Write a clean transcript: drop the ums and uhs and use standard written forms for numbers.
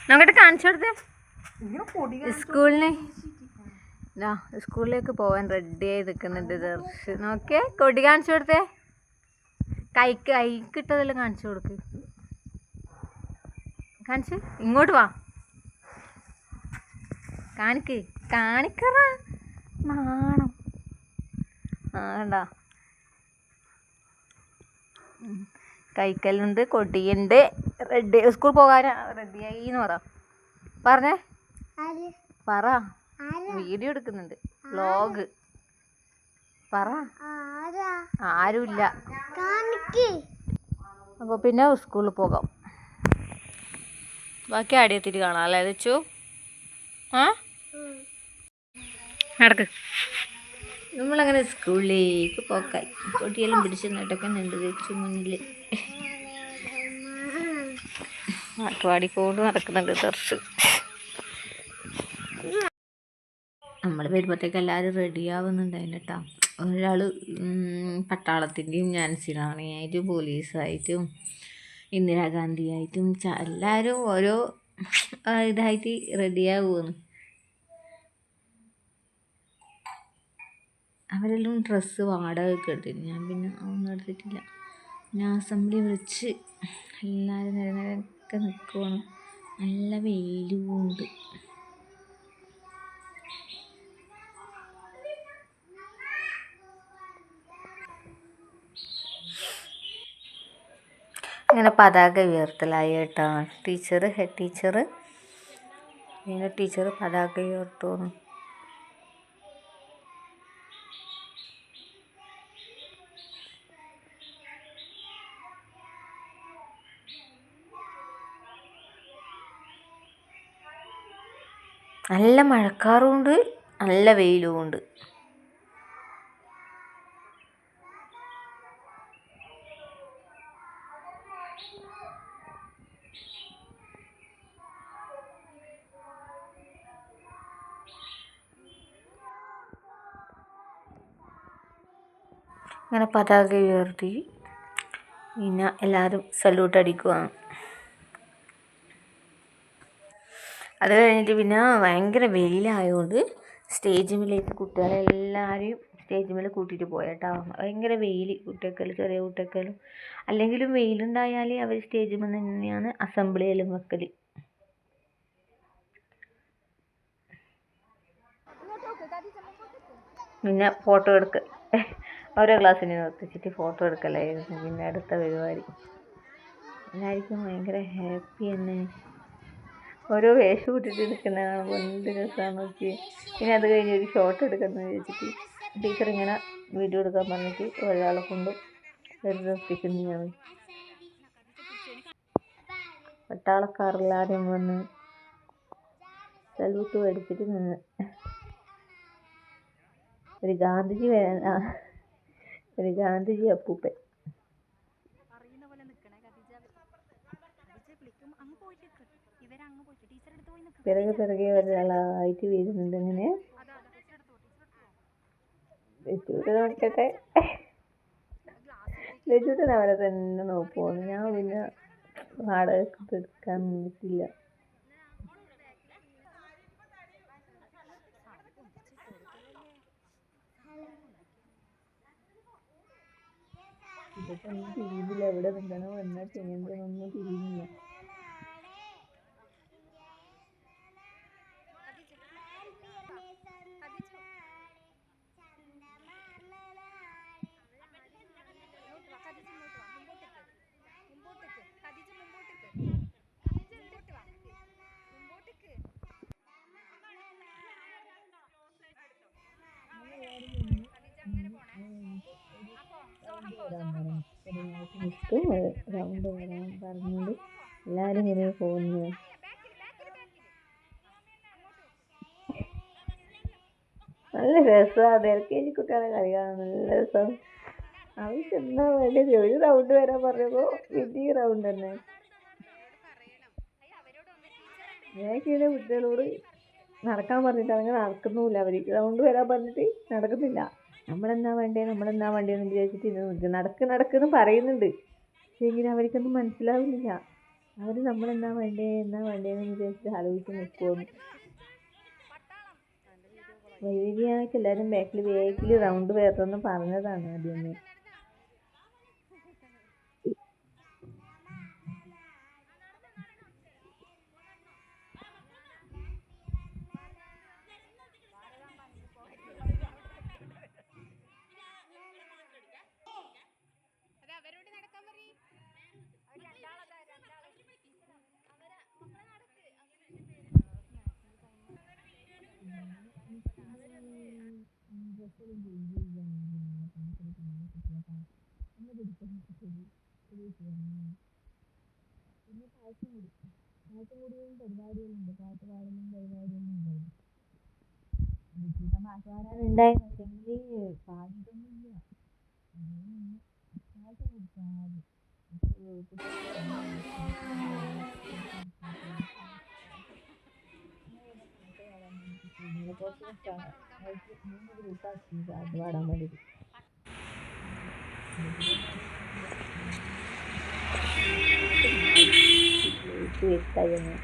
നോക്കട്ടെ, കാണിച്ചു കൊടുത്തേ. സ്കൂളിന് സ്കൂളിലേക്ക് പോവാൻ റെഡിയായി നിൽക്കുന്നുണ്ട് ദർശ്. നോക്കിയേ, കൊടി കാണിച്ചു കൊടുത്തേ. കൈക്കിട്ടതെല്ലാം കാണിച്ചു കൊടുക്ക്. കാണിച്ച് ഇങ്ങോട്ട് വാ, കാണിക്കറ നാണം. ആണ്ടാ കൈക്കല്ലുണ്ട്, കൊടിയുണ്ട്. റെഡി സ്കൂൾ പോകാൻ റെഡിയായി എന്ന് പറഞ്ഞേ. പറ, വീഡിയോ എടുക്കുന്നുണ്ട്, വ്ലോഗ്. പറ. ആരുമില്ല. അപ്പോൾ പിന്നെ സ്കൂളിൽ പോകാം. ബാക്കി ആടിയെത്തിട്ട് കാണാം അല്ലേ വെച്ചു? ആ നടക്ക്. നമ്മളങ്ങനെ സ്കൂളിലേക്ക് പോക്കായി. കൊടിയെല്ലാം പിടിച്ച് നടക്കുന്നുണ്ട് വെച്ചു മുന്നിൽ. പാട്ടുപാടിക്കൊണ്ട് നടക്കുന്നുണ്ട് ദർശ്. നമ്മൾ വരുമ്പോഴത്തേക്ക് എല്ലാവരും റെഡിയാവുന്നുണ്ടായിരുന്നു കേട്ടോ. ഒരാൾ പട്ടാളത്തിൻ്റെയും നാൻസിറാണിയായിട്ടും പോലീസായിട്ടും ഇന്ദിരാഗാന്ധിയായിട്ടും എല്ലാവരും ഓരോ ഇതായിട്ട് റെഡിയാവുമെന്ന്. അവരെല്ലാം ഡ്രസ്സ് വാടകയ്ക്ക് എടുത്തിട്ട് ഞാൻ പിന്നെ ഒന്നും എടുത്തിട്ടില്ല. പിന്നെ അസംബ്ലി വിളിച്ച് എല്ലാവരും നിരനിരക്കെ നിൽക്കുവാണ്. നല്ല വെയിലും ഉണ്ട്. ഇങ്ങനെ പതാക ഉയർത്തലായി കേട്ടോ. ഹെഡ് ടീച്ചർ ഇങ്ങനെ പതാക ഉയർത്തുന്നു. നല്ല മഴക്കാറും ഉണ്ട്, നല്ല വെയിലും ഉണ്ട്. അങ്ങനെ പതാക ഉയർത്തി പിന്നെ എല്ലാവരും സല്യൂട്ട് അടിക്കുവാണ്. അത് കഴിഞ്ഞിട്ട് പിന്നെ ഭയങ്കര വെയിലായതുകൊണ്ട് സ്റ്റേജിലേക്ക് കുട്ടികളെല്ലാവരെയും സ്റ്റേജിൽ കൂട്ടിയിട്ട് പോയേട്ടാ. ഭയങ്കര വെയിൽ, ചെറിയ കുട്ടികൾക്കെല്ലാം അല്ലെങ്കിലും വെയിലുണ്ടായാൽ അവർ സ്റ്റേജിൽ തന്നെയാണ് അസംബ്ലിയിലും വെക്കൽ. പിന്നെ ഫോട്ടോ എടുക്കൽ, ഓരോ ക്ലാസ്സിനെ നിർത്തിച്ചിട്ട് ഫോട്ടോ എടുക്കലായിരുന്നു പിന്നെ അടുത്ത പരിപാടി. എല്ലാവർക്കും ഭയങ്കര ഹാപ്പി തന്നെ. ഓരോ വേഷം ഇട്ടിട്ട് എടുക്കുന്ന കാണുമ്പോൾ എന്ത് രസമാണ് നോക്കി. പിന്നെ അത് കഴിഞ്ഞ് ഒരു ഷോട്ട് എടുക്കുന്നത് വെച്ചിട്ട് ടീച്ചർ ഇങ്ങനെ വീഡിയോ എടുക്കാൻ പറഞ്ഞിട്ട് ഒരാളെ കൊണ്ട് നിർത്തിക്കുന്നതാണ്. പട്ടാളക്കാരെല്ലാവരും വന്ന് സല്യൂട്ട് എടുത്തിട്ട് നിന്ന്. ഒരു ഗാന്ധിജി അപ്പൂപ്പൻ പിറകെ ഒരാളായിട്ട് വീഴുന്നുണ്ട്. അങ്ങനെ നോക്കട്ടെ, ലജൂട്ടൻ അവരെ തന്നെ നോക്കുവാണ്. ഞാൻ പിന്നെ വാടകയ്ക്ക് എടുക്കാൻ നിന്നിട്ടില്ല. ഇതൊക്കെ ഒന്നും തിരിയുന്നില്ല, എവിടെ നിൽക്കണോ എന്നാ ചെയ്യേണ്ടതൊന്നും തിരിയുന്നില്ല. റൗണ്ട് വരാൻ പറഞ്ഞുകൊണ്ട് എല്ലാവരും ഇങ്ങനെ പോകുന്നു. നല്ല രസമാണ് LKG കുട്ടികളെ കളി കാണാൻ, നല്ല രസം. അവർക്ക് എന്താ വേണ്ടത്? ഒരു റൗണ്ട് വരാൻ പറഞ്ഞപ്പോൾ വലിയ റൗണ്ട് തന്നെ. ഞാനിങ്ങനെ കുട്ടികളോട് നടക്കാൻ പറഞ്ഞിട്ട് അങ്ങനെ നടക്കുന്നുമില്ല. അവർ റൗണ്ട് വരാൻ പറഞ്ഞിട്ട് നടക്കുന്നില്ല. നമ്മളെന്നാ വേണ്ടതെന്ന് വിചാരിച്ചിട്ട് നടക്കെന്ന് പറയുന്നുണ്ട്. പക്ഷേ എങ്കിലും അവർക്കൊന്നും മനസ്സിലാവുന്നില്ല. അവർ എന്താ വേണ്ടതെന്ന് വിചാരിച്ചിട്ട് ആലോചിച്ച് നിൽക്കുമെന്ന്. വൈവിധ്യാനൊക്കെ എല്ലാവരും ബാക്കിൽ റൗണ്ട് വേർത്തെന്ന് പറഞ്ഞതാണ് ആദ്യമേ. പിന്നെ പായസം പരിപാടികളുണ്ട്, പാട്ട് പാടലും പരിപാടിയൊന്നും ഉണ്ടായിരുന്നു. പാട്ട് പാടാനുണ്ടായിരുന്നെങ്കിൽ പാടിയിട്ടൊന്നുമില്ല. പായസം കുടിക്കാൻ ആദ്യം മൂന്ന് ഗ്രൂപ്പാക്കി പാട്ട് പാടാൻ വേണ്ടിയിട്ട്. വെക്കായിരുന്നു